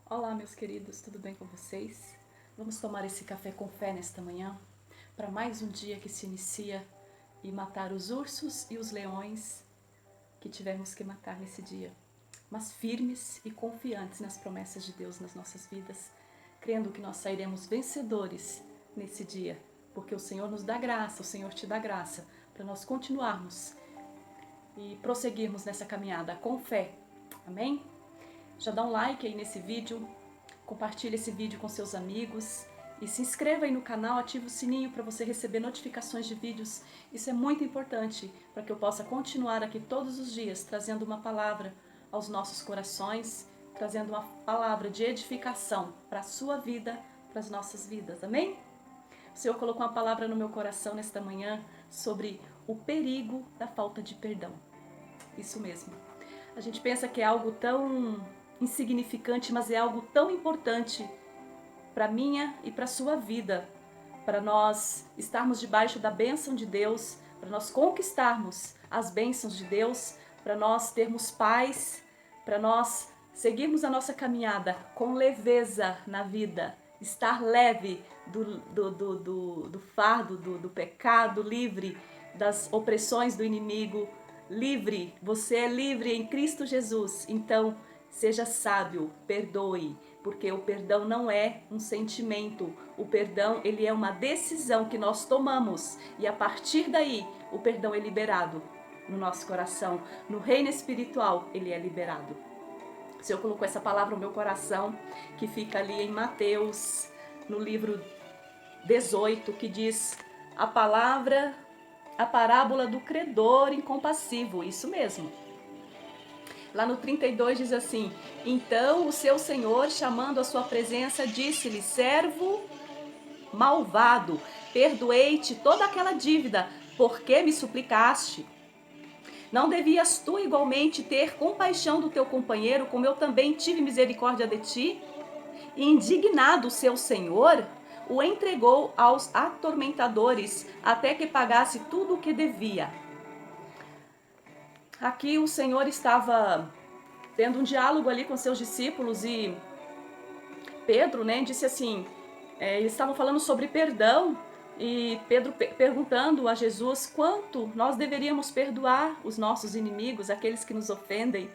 Olá, meus queridos, tudo bem com vocês? Vamos tomar esse café com fé nesta manhã para mais um dia que se inicia e matar os ursos e os leões que tivemos que matar nesse dia, mas firmes e confiantes nas promessas de Deus nas nossas vidas, crendo que nós sairemos vencedores nesse dia, porque o Senhor nos dá graça, o Senhor te dá graça para nós continuarmos e prosseguirmos nessa caminhada com fé. Amém? Já dá um like aí nesse vídeo, compartilhe esse vídeo com seus amigos e se inscreva aí no canal, ative o sininho para você receber notificações de vídeos. Isso é muito importante para que eu possa continuar aqui todos os dias trazendo uma palavra aos nossos corações, trazendo uma palavra de edificação para a sua vida, para as nossas vidas. Amém? O Senhor colocou uma palavra no meu coração nesta manhã sobre o perigo da falta de perdão. Isso mesmo. A gente pensa que é algo tão insignificante, mas é algo tão importante para a minha e para a sua vida, para nós estarmos debaixo da bênção de Deus, para nós conquistarmos as bênçãos de Deus, para nós termos paz, para nós seguirmos a nossa caminhada com leveza na vida, estar leve do fardo, do pecado, livre das opressões do inimigo, livre, você é livre em Cristo Jesus. Então, seja sábio, perdoe, porque o perdão não é um sentimento. O perdão, ele é uma decisão que nós tomamos e a partir daí, o perdão é liberado no nosso coração. No reino espiritual, ele é liberado. O Senhor colocou essa palavra no meu coração, que fica ali em Mateus, no livro 18, que diz a parábola do credor incompassivo, isso mesmo. Lá no 32 diz assim: então o seu senhor, chamando a sua presença, disse-lhe: servo malvado, perdoei-te toda aquela dívida, porque me suplicaste. Não devias tu igualmente ter compaixão do teu companheiro, como eu também tive misericórdia de ti? E indignado o seu senhor, o entregou aos atormentadores, até que pagasse tudo o que devia. Aqui o Senhor estava tendo um diálogo ali com seus discípulos e Pedro, disse assim, eles estavam falando sobre perdão e Pedro perguntando a Jesus quanto nós deveríamos perdoar os nossos inimigos, aqueles que nos ofendem.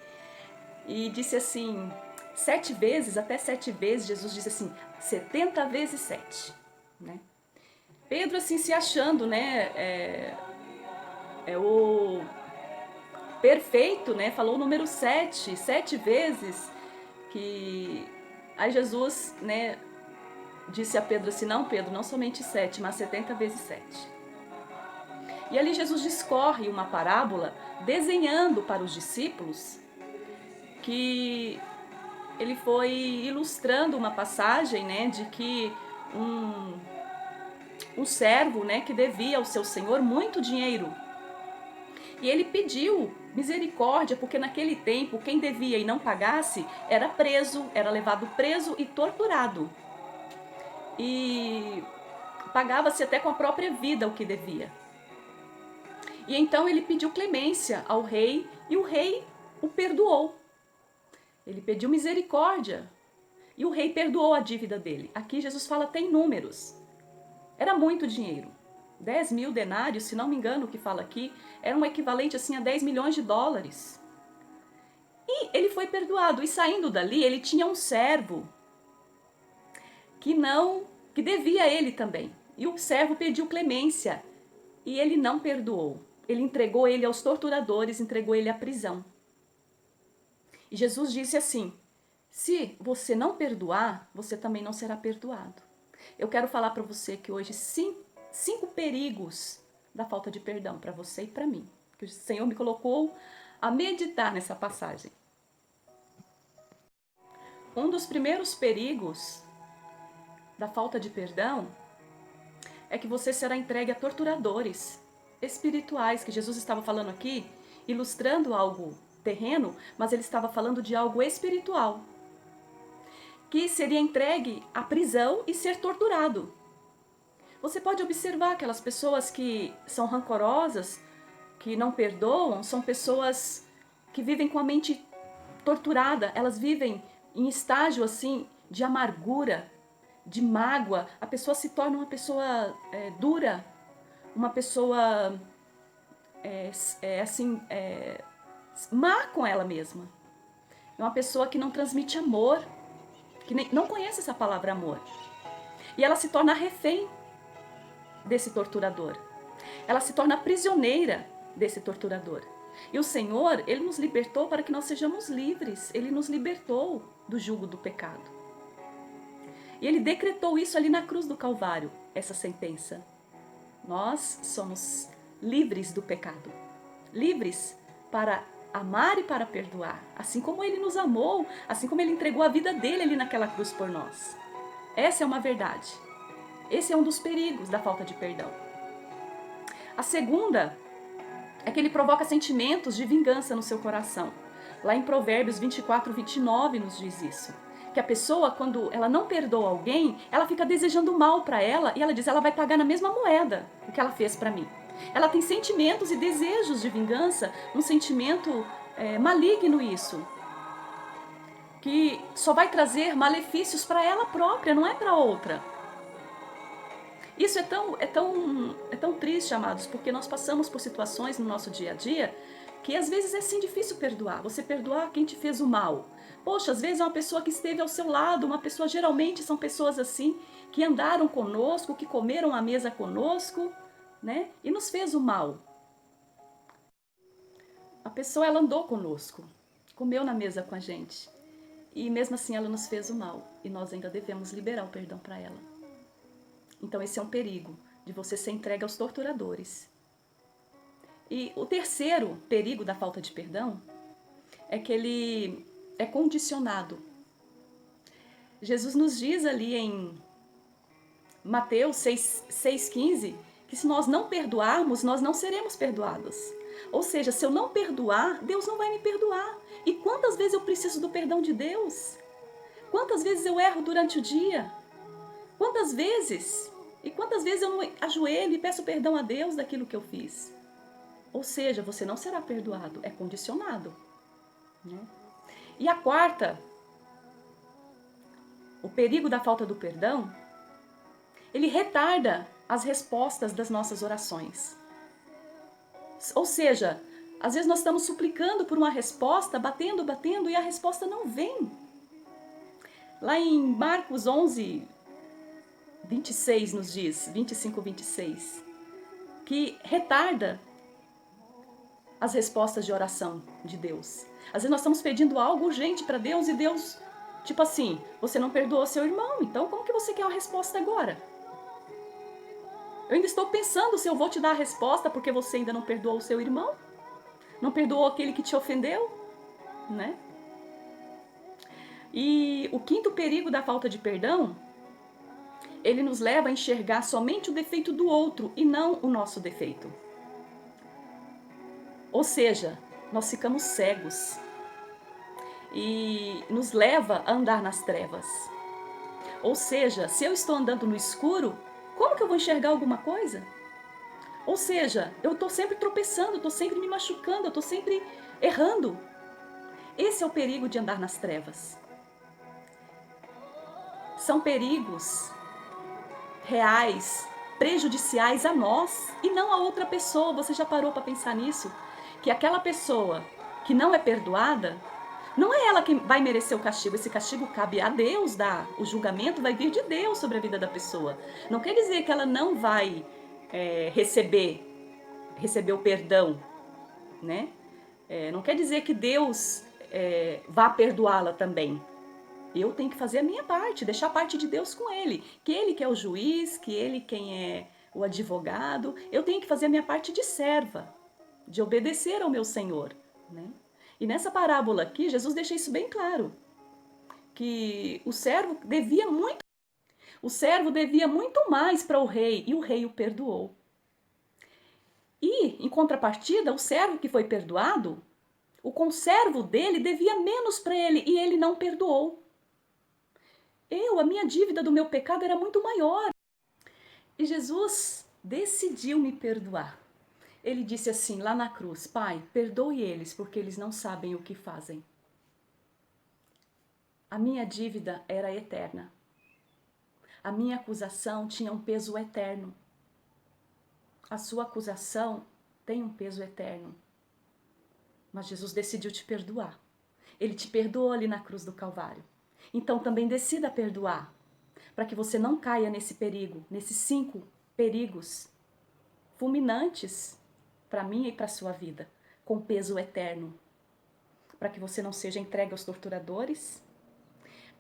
E disse assim, 7 vezes, até 7 vezes, Jesus disse assim, 70 vezes 7, né? Pedro assim se achando, o perfeito, falou o número 7, 7 vezes, que aí Jesus, disse a Pedro assim, não Pedro, não somente 7, mas 70 vezes 7. E ali Jesus discorre uma parábola, desenhando para os discípulos, que ele foi ilustrando uma passagem, de que um servo, que devia ao seu senhor muito dinheiro. E ele pediu misericórdia, porque naquele tempo, quem devia e não pagasse, era preso, era levado preso e torturado. E pagava-se até com a própria vida o que devia. E então ele pediu clemência ao rei, e o rei o perdoou. Ele pediu misericórdia, e o rei perdoou a dívida dele. Aqui Jesus fala até em números. Era muito dinheiro. 10 mil denários, se não me engano o que fala aqui, era um equivalente assim a 10 milhões de dólares. E ele foi perdoado. E saindo dali, ele tinha um servo que devia a ele também. E o servo pediu clemência e ele não perdoou. Ele entregou ele aos torturadores, entregou ele à prisão. E Jesus disse assim, se você não perdoar, você também não será perdoado. Eu quero falar para você que hoje 5 perigos da falta de perdão para você e para mim, que o Senhor me colocou a meditar nessa passagem. Um dos primeiros perigos da falta de perdão é que você será entregue a torturadores espirituais, que Jesus estava falando aqui, ilustrando algo terreno, mas ele estava falando de algo espiritual, que seria entregue à prisão e ser torturado. Você pode observar aquelas pessoas que são rancorosas, que não perdoam, são pessoas que vivem com a mente torturada, elas vivem em estágio assim de amargura, de mágoa, a pessoa se torna uma pessoa dura, uma pessoa má com ela mesma. É uma pessoa que não transmite amor, que não conhece essa palavra amor. E ela se torna refém desse torturador. Ela se torna prisioneira desse torturador. E o Senhor, Ele nos libertou para que nós sejamos livres. Ele nos libertou do jugo do pecado. E Ele decretou isso ali na cruz do Calvário, essa sentença. Nós somos livres do pecado. Livres para amar e para perdoar. Assim como Ele nos amou, assim como Ele entregou a vida dele ali naquela cruz por nós. Essa é uma verdade. Esse é um dos perigos da falta de perdão. A segunda é que ele provoca sentimentos de vingança no seu coração. Lá em Provérbios 24, 29 nos diz isso. Que a pessoa, quando ela não perdoa alguém, ela fica desejando mal para ela e ela diz, ela vai pagar na mesma moeda o que ela fez para mim. Ela tem sentimentos e desejos de vingança, um sentimento maligno isso. Que só vai trazer malefícios para ela própria, não é para outra. Isso é tão triste, amados, porque nós passamos por situações no nosso dia a dia que às vezes é assim difícil perdoar. Você perdoar quem te fez o mal. Poxa, às vezes é uma pessoa que esteve ao seu lado, uma pessoa, geralmente são pessoas assim, que andaram conosco, que comeram à mesa conosco, né? E nos fez o mal. A pessoa, ela andou conosco, comeu na mesa com a gente. E mesmo assim ela nos fez o mal. E nós ainda devemos liberar o perdão para ela. Então esse é um perigo, de você ser entregue aos torturadores. E o terceiro perigo da falta de perdão é que ele é condicionado. Jesus nos diz ali em Mateus 6,15 que se nós não perdoarmos, nós não seremos perdoados. Ou seja, se eu não perdoar, Deus não vai me perdoar. E quantas vezes eu preciso do perdão de Deus? Quantas vezes eu erro durante o dia? Quantas vezes? E quantas vezes eu não ajoelho e peço perdão a Deus daquilo que eu fiz? Ou seja, você não será perdoado, é condicionado. Né? E a quarta, o perigo da falta do perdão, ele retarda as respostas das nossas orações. Ou seja, às vezes nós estamos suplicando por uma resposta, batendo, e a resposta não vem. Lá em Marcos 11, 26 nos diz, 25, 26, que retarda as respostas de oração de Deus. Às vezes nós estamos pedindo algo urgente para Deus e Deus, tipo assim, você não perdoou seu irmão, então como que você quer uma resposta agora? Eu ainda estou pensando se eu vou te dar a resposta porque você ainda não perdoou o seu irmão? Não perdoou aquele que te ofendeu? Né? E o quinto perigo da falta de perdão, ele nos leva a enxergar somente o defeito do outro e não o nosso defeito. Ou seja, nós ficamos cegos e nos leva a andar nas trevas. Ou seja, se eu estou andando no escuro, como que eu vou enxergar alguma coisa? Ou seja, eu estou sempre tropeçando, estou sempre me machucando, eu estou sempre errando. Esse é o perigo de andar nas trevas. São perigos reais, prejudiciais a nós e não a outra pessoa. Você já parou para pensar nisso? Que aquela pessoa que não é perdoada, não é ela que vai merecer o castigo. Esse castigo cabe a Deus dar. O julgamento vai vir de Deus sobre a vida da pessoa. Não quer dizer que ela não vai receber o perdão, né? Não quer dizer que Deus vá perdoá-la também. Eu tenho que fazer a minha parte, deixar a parte de Deus com Ele. Que Ele que é o juiz, que Ele quem é o advogado. Eu tenho que fazer a minha parte de serva, de obedecer ao meu Senhor, né? E nessa parábola aqui, Jesus deixa isso bem claro. Que o servo devia muito mais para o rei e o rei o perdoou. E, em contrapartida, o servo que foi perdoado, o conservo dele devia menos para ele e ele não perdoou. A minha dívida do meu pecado era muito maior. E Jesus decidiu me perdoar. Ele disse assim lá na cruz: Pai, perdoe eles porque eles não sabem o que fazem. A minha dívida era eterna. A minha acusação tinha um peso eterno. A sua acusação tem um peso eterno. Mas Jesus decidiu te perdoar. Ele te perdoou ali na cruz do Calvário. Então também decida perdoar, para que você não caia nesse perigo, nesses 5 perigos fulminantes para mim e para a sua vida, com peso eterno. Para que você não seja entregue aos torturadores,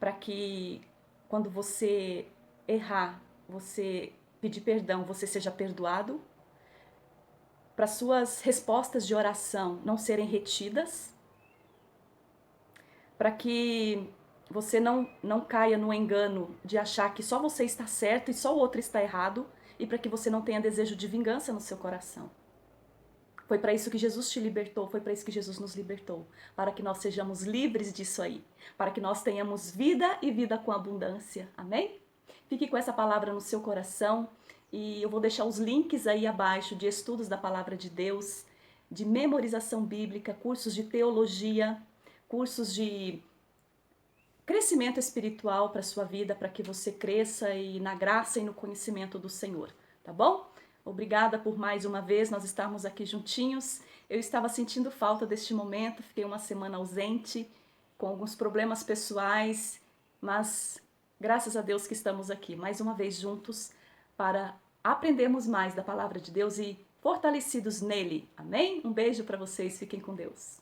para que quando você errar, você pedir perdão, você seja perdoado, para suas respostas de oração não serem retidas, para que você não caia no engano de achar que só você está certo e só o outro está errado, e para que você não tenha desejo de vingança no seu coração. Foi para isso que Jesus te libertou, foi para isso que Jesus nos libertou, para que nós sejamos livres disso aí, para que nós tenhamos vida e vida com abundância. Amém? Fique com essa palavra no seu coração e eu vou deixar os links aí abaixo de estudos da palavra de Deus, de memorização bíblica, cursos de teologia, cursos de crescimento espiritual para a sua vida, para que você cresça e na graça e no conhecimento do Senhor, tá bom? Obrigada por mais uma vez nós estarmos aqui juntinhos. Eu estava sentindo falta deste momento, fiquei uma semana ausente, com alguns problemas pessoais, mas graças a Deus que estamos aqui mais uma vez juntos para aprendermos mais da palavra de Deus e fortalecidos nele. Amém? Um beijo para vocês, fiquem com Deus.